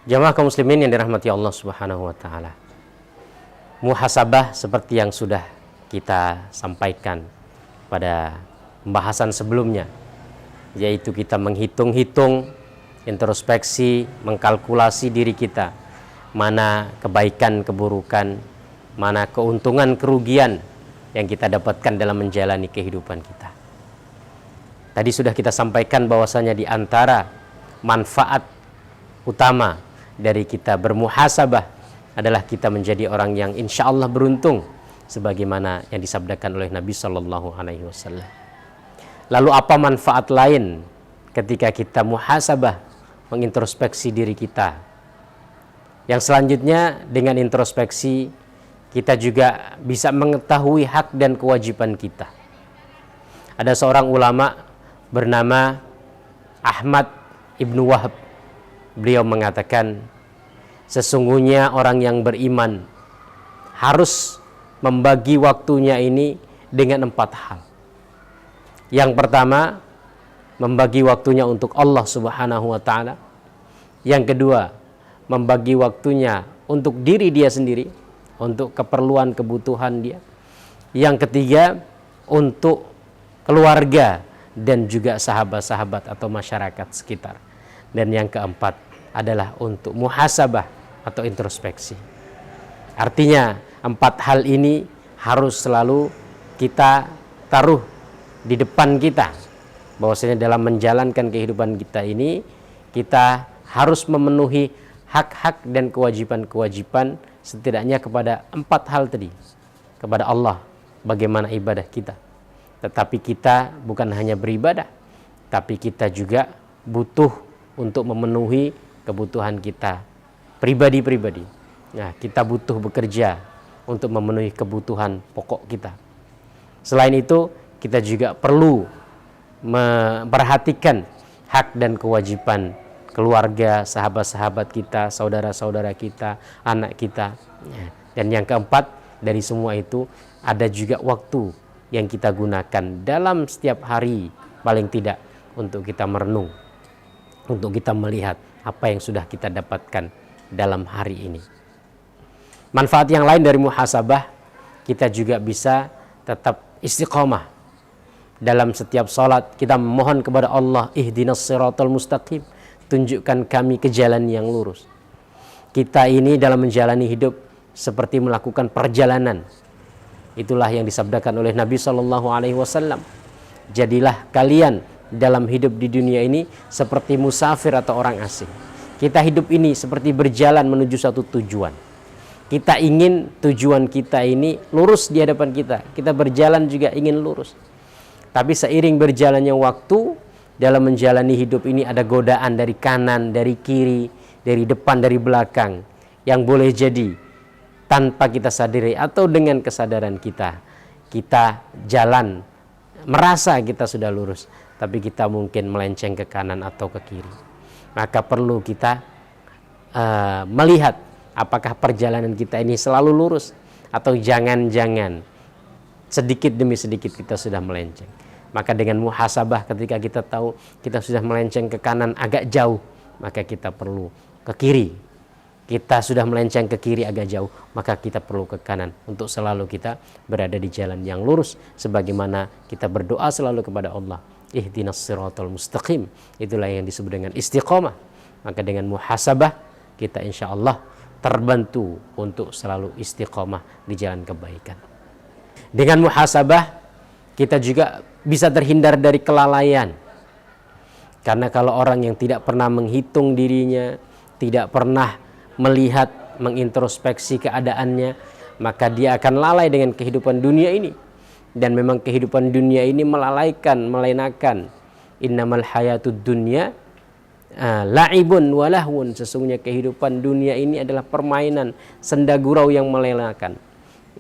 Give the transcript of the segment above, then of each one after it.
Jamaah kaum muslimin yang dirahmati Allah Subhanahu wa taala. Muhasabah seperti yang sudah kita sampaikan pada pembahasan sebelumnya, yaitu kita menghitung-hitung, introspeksi, mengkalkulasi diri kita, mana kebaikan, keburukan, mana keuntungan, kerugian yang kita dapatkan dalam menjalani kehidupan kita. Tadi sudah kita sampaikan bahwasanya di antara manfaat utama dari kita bermuhasabah adalah kita menjadi orang yang insya Allah beruntung, sebagaimana yang disabdakan oleh Nabi Shallallahu Alaihi Wasallam. Lalu apa manfaat lain ketika kita muhasabah, mengintrospeksi diri kita? Yang selanjutnya, dengan introspeksi kita juga bisa mengetahui hak dan kewajiban kita. Ada seorang ulama bernama Ahmad Ibnu Wahab. Beliau mengatakan, sesungguhnya orang yang beriman harus membagi waktunya ini dengan 4 hal. Yang pertama, membagi waktunya untuk Allah Subhanahu wa taala. Yang kedua, membagi waktunya untuk diri dia sendiri, untuk keperluan kebutuhan dia. Yang ketiga, untuk keluarga dan juga sahabat-sahabat atau masyarakat sekitar. Dan yang keempat adalah untuk muhasabah atau introspeksi. Artinya 4 hal ini harus selalu kita taruh di depan kita, bahwasanya dalam menjalankan kehidupan kita ini kita harus memenuhi hak-hak dan kewajiban-kewajiban setidaknya kepada 4 hal tadi. Kepada Allah, bagaimana ibadah kita. Tetapi kita bukan hanya beribadah, tapi kita juga butuh untuk memenuhi kebutuhan kita pribadi-pribadi. Nah, kita butuh bekerja untuk memenuhi kebutuhan pokok kita. Selain itu, kita juga perlu memperhatikan hak dan kewajiban keluarga, sahabat-sahabat kita, saudara-saudara kita, anak kita. Dan yang keempat, dari semua itu ada juga waktu yang kita gunakan dalam setiap hari, paling tidak untuk kita merenung, untuk kita melihat apa yang sudah kita dapatkan dalam hari ini. Manfaat yang lain dari muhasabah, kita juga bisa tetap istiqomah. Dalam setiap salat kita memohon kepada Allah, ihdinas siratal mustaqim, tunjukkan kami ke jalan yang lurus. Kita ini dalam menjalani hidup seperti melakukan perjalanan. Itulah yang disabdakan oleh Nabi Shallallahu Alaihi Wasallam. Jadilah kalian dalam hidup di dunia ini seperti musafir atau orang asing. Kita hidup ini seperti berjalan menuju satu tujuan. Kita ingin tujuan kita ini lurus di hadapan kita. Kita berjalan juga ingin lurus. Tapi seiring berjalannya waktu, dalam menjalani hidup ini ada godaan dari kanan, dari kiri, dari depan, dari belakang, yang boleh jadi tanpa kita sadari atau dengan kesadaran kita jalan merasa kita sudah lurus, tapi kita mungkin melenceng ke kanan atau ke kiri. Maka perlu kita melihat apakah perjalanan kita ini selalu lurus atau jangan-jangan sedikit demi sedikit kita sudah melenceng. Maka dengan muhasabah, ketika kita tahu kita sudah melenceng ke kanan agak jauh, maka kita perlu ke kiri. Kita sudah melenceng ke kiri agak jauh, maka kita perlu ke kanan untuk selalu kita berada di jalan yang lurus, sebagaimana kita berdoa selalu kepada Allah, ihdinas siratal mustaqim. Itulah yang disebut dengan istiqomah. Maka dengan muhasabah kita insya Allah terbantu untuk selalu istiqomah di jalan kebaikan. Dengan muhasabah kita juga bisa terhindar dari kelalaian. Karena kalau orang yang tidak pernah menghitung dirinya, tidak pernah melihat, mengintrospeksi keadaannya, maka dia akan lalai dengan kehidupan dunia ini. Dan memang kehidupan dunia ini melenakan. Innamal hayatud dunya la'ibun walahun. Sesungguhnya kehidupan dunia ini adalah permainan, senda gurau yang melenakan.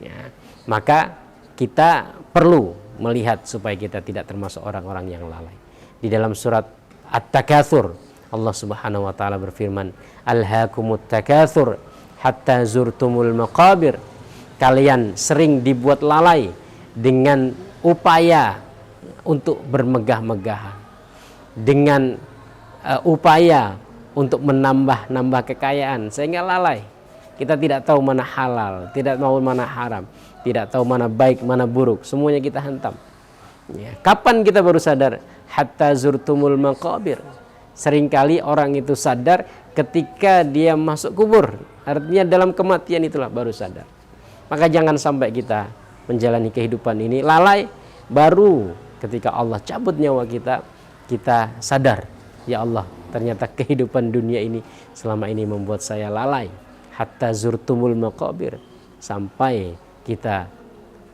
Ya. Maka kita perlu melihat supaya kita tidak termasuk orang-orang yang lalai. Di dalam surat At-Takatsur, Allah Subhanahu wa taala berfirman, alhaakumut takatsur hatta zurtumul maqabir. Kalian sering dibuat lalai dengan upaya untuk bermegah-megahan, dengan upaya untuk menambah kekayaan sehingga lalai. Kita tidak tahu mana halal, tidak tahu mana haram, tidak tahu mana baik, mana buruk, semuanya kita hantam. Ya. Kapan kita baru sadar? Hatta zurtumul maqabir. Seringkali orang itu sadar ketika dia masuk kubur. Artinya dalam kematian itulah baru sadar. Maka jangan sampai kita menjalani kehidupan ini lalai, baru ketika Allah cabut nyawa kita, kita sadar, ya Allah, ternyata kehidupan dunia ini selama ini membuat saya lalai. Hatta zurtumul maqabir. Sampai kita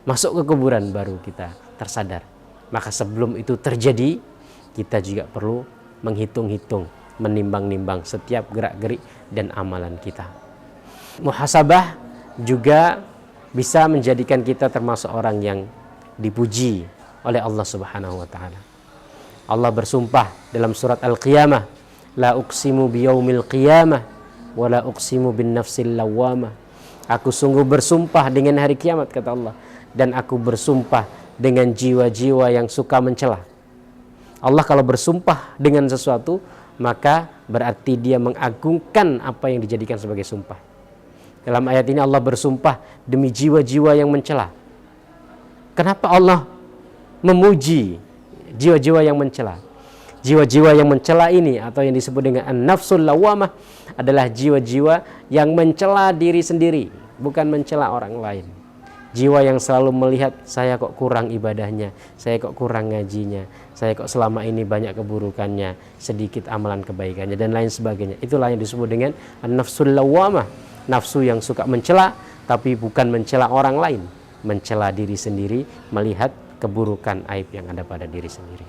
masuk ke kuburan baru kita tersadar. Maka sebelum itu terjadi, kita juga perlu menghitung-hitung, menimbang-nimbang setiap gerak-gerik dan amalan kita. Muhasabah juga bisa menjadikan kita termasuk orang yang dipuji oleh Allah Subhanahu wa taala. Allah bersumpah dalam surat Al-Qiyamah, la uqsimu biyaumil qiyamah wa la uqsimu bin nafsil lawwamah. Aku sungguh bersumpah dengan hari kiamat, kata Allah, dan aku bersumpah dengan jiwa-jiwa yang suka mencela. Allah kalau bersumpah dengan sesuatu, maka berarti dia mengagungkan apa yang dijadikan sebagai sumpah. Dalam ayat ini Allah bersumpah demi jiwa-jiwa yang mencela. Kenapa Allah memuji jiwa-jiwa yang mencela? Jiwa-jiwa yang mencela ini atau yang disebut dengan an-nafsul lawamah adalah jiwa-jiwa yang mencela diri sendiri, bukan mencela orang lain. Jiwa yang selalu melihat, saya kok kurang ibadahnya, saya kok kurang ngajinya, saya kok selama ini banyak keburukannya, sedikit amalan kebaikannya, dan lain sebagainya. Itulah yang disebut dengan an-nafsul lawamah. Nafsu yang suka mencela, tapi bukan mencela orang lain, mencela diri sendiri, melihat keburukan aib yang ada pada diri sendiri.